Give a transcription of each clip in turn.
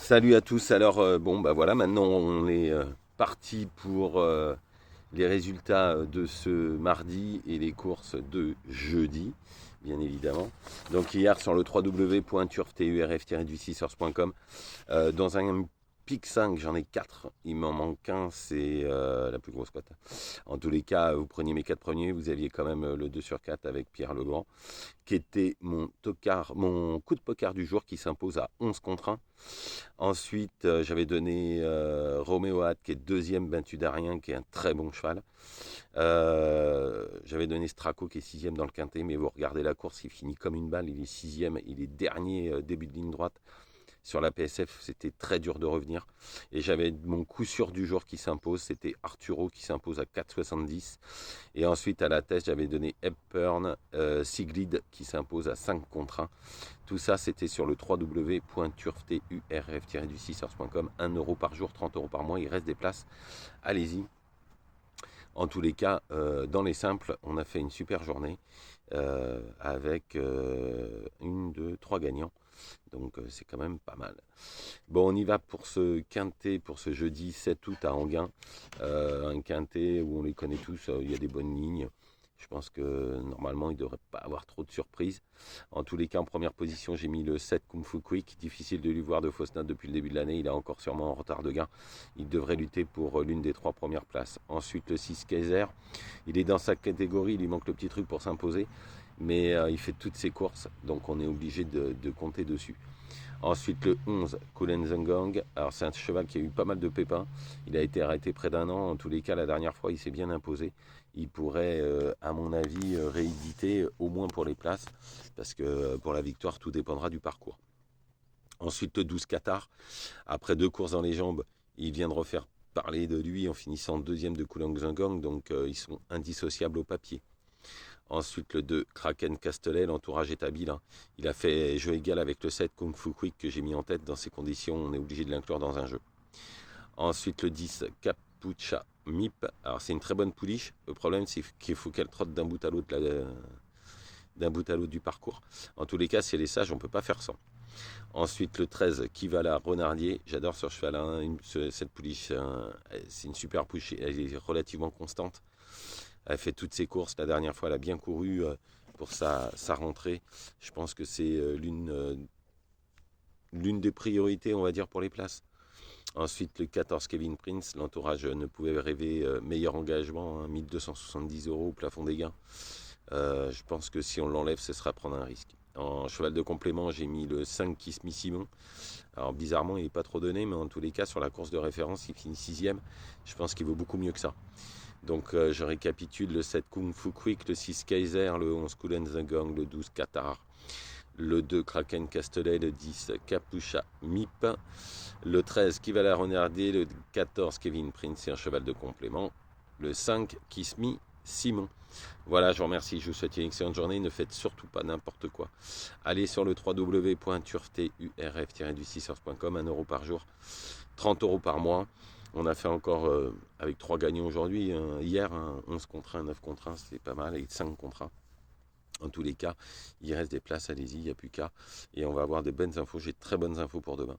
Salut à tous. Alors, bon, bah voilà, maintenant on est parti pour les résultats de ce mardi et les courses de jeudi, bien évidemment. Donc, hier sur le www.turf-du6source.com, dans un pic 5, j'en ai 4. Il m'en manque un, c'est la plus grosse cote. En tous les cas, vous preniez mes 4 premiers, vous aviez quand même le 2 sur 4 avec Pierre Legrand, qui était mon tocard, mon coup de poker du jour qui s'impose à 11 contre 1. Ensuite, j'avais donné Roméo Hat, qui est deuxième battu d'Arien, qui est un très bon cheval. J'avais donné Straco, qui est sixième dans le quintet, mais vous regardez la course, il finit comme une balle, il est sixième, il est dernier début de ligne droite. Sur la PSF, c'était très dur de revenir. Et j'avais mon coup sûr du jour qui s'impose, c'était Arturo qui s'impose à 4,70. Et ensuite, à la tête, j'avais donné Hepburn, Siglid qui s'impose à 5 contre 1. Tout ça, c'était sur le www.turf-du6source.com. 1 € par jour, 30 € par mois. Il reste des places. Allez-y. En tous les cas, dans les simples, on a fait une super journée avec 1, 2, 3 gagnants. Donc c'est quand même pas mal. Bon, on y va pour ce quintet, pour ce jeudi 7 août à Enghien. Un quintet où on les connaît tous, il y a des bonnes lignes. Je pense que normalement, il ne devrait pas avoir trop de surprises. En tous les cas, en première position, j'ai mis le 7 Kung Fu Quick. Difficile de lui voir de fausses notes depuis le début de l'année. Il est encore sûrement en retard de gain. Il devrait lutter pour l'une des 3 premières places. Ensuite, le 6 Kaiser. Il est dans sa catégorie. Il lui manque le petit truc pour s'imposer. Mais il fait toutes ses courses. Donc, on est obligé de compter dessus. Ensuite, le 11, Kulenzangang. Alors, c'est un cheval qui a eu pas mal de pépins. Il a été arrêté près d'un an. En tous les cas, la dernière fois, il s'est bien imposé. Il pourrait, à mon avis, rééditer au moins pour les places. Parce que pour la victoire, tout dépendra du parcours. Ensuite, le 12, Qatar. Après 2 courses dans les jambes, il vient de refaire parler de lui en finissant deuxième de Kulenzangang. Donc, ils sont indissociables au papier. Ensuite, le 2, Kraken Castellet, l'entourage est habile. Hein. Il a fait jeu égal avec le 7, Kung Fu Quick, que j'ai mis en tête. Dans ces conditions, on est obligé de l'inclure dans un jeu. Ensuite, le 10, Capucha Mip. Alors, c'est une très bonne pouliche. Le problème, c'est qu'il faut qu'elle trotte d'un bout à l'autre du parcours. En tous les cas, si elle est sage, on ne peut pas faire sans. Ensuite, le 13, Kivala Renardier. J'adore ce cheval. Hein. Cette pouliche, c'est une super pouliche. Elle est relativement constante. Elle fait toutes ses courses. La dernière fois, elle a bien couru pour sa rentrée. Je pense que c'est l'une des priorités, on va dire, pour les places. Ensuite, le 14, Kevin Prince. L'entourage ne pouvait rêver meilleur engagement. Hein, 1270 € au plafond des gains. Je pense que si on l'enlève, ce sera prendre un risque. En cheval de complément, j'ai mis le 5 Kiss Me Simon. Alors bizarrement, il n'est pas trop donné, mais en tous les cas, sur la course de référence, il finit 6ème. Je pense qu'il vaut beaucoup mieux que ça. Donc je récapitule: le 7 Kung Fu Quick, le 6 Kaiser, le 11 Kulenzangang, le 12 Qatar, le 2 Kraken Castellet, le 10 Capucha Mip, le 13 Kivala Renardier, le 14 Kevin Prince, c'est un cheval de complément, le 5 Kiss Me Simon. Voilà, je vous remercie, je vous souhaite une excellente journée, ne faites surtout pas n'importe quoi. Allez sur le www.turf-du6source.com, 1 € par jour, 30 € par mois. On a fait encore avec 3 gagnants aujourd'hui. Hier, 11 contre 1, 9 contre 1, c'était pas mal, et 5 contre 1. En tous les cas, il reste des places, allez-y, il n'y a plus qu'à. Et on va avoir des bonnes infos, j'ai de très bonnes infos pour demain.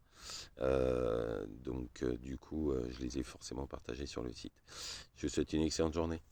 Donc, du coup, je les ai forcément partagées sur le site. Je vous souhaite une excellente journée.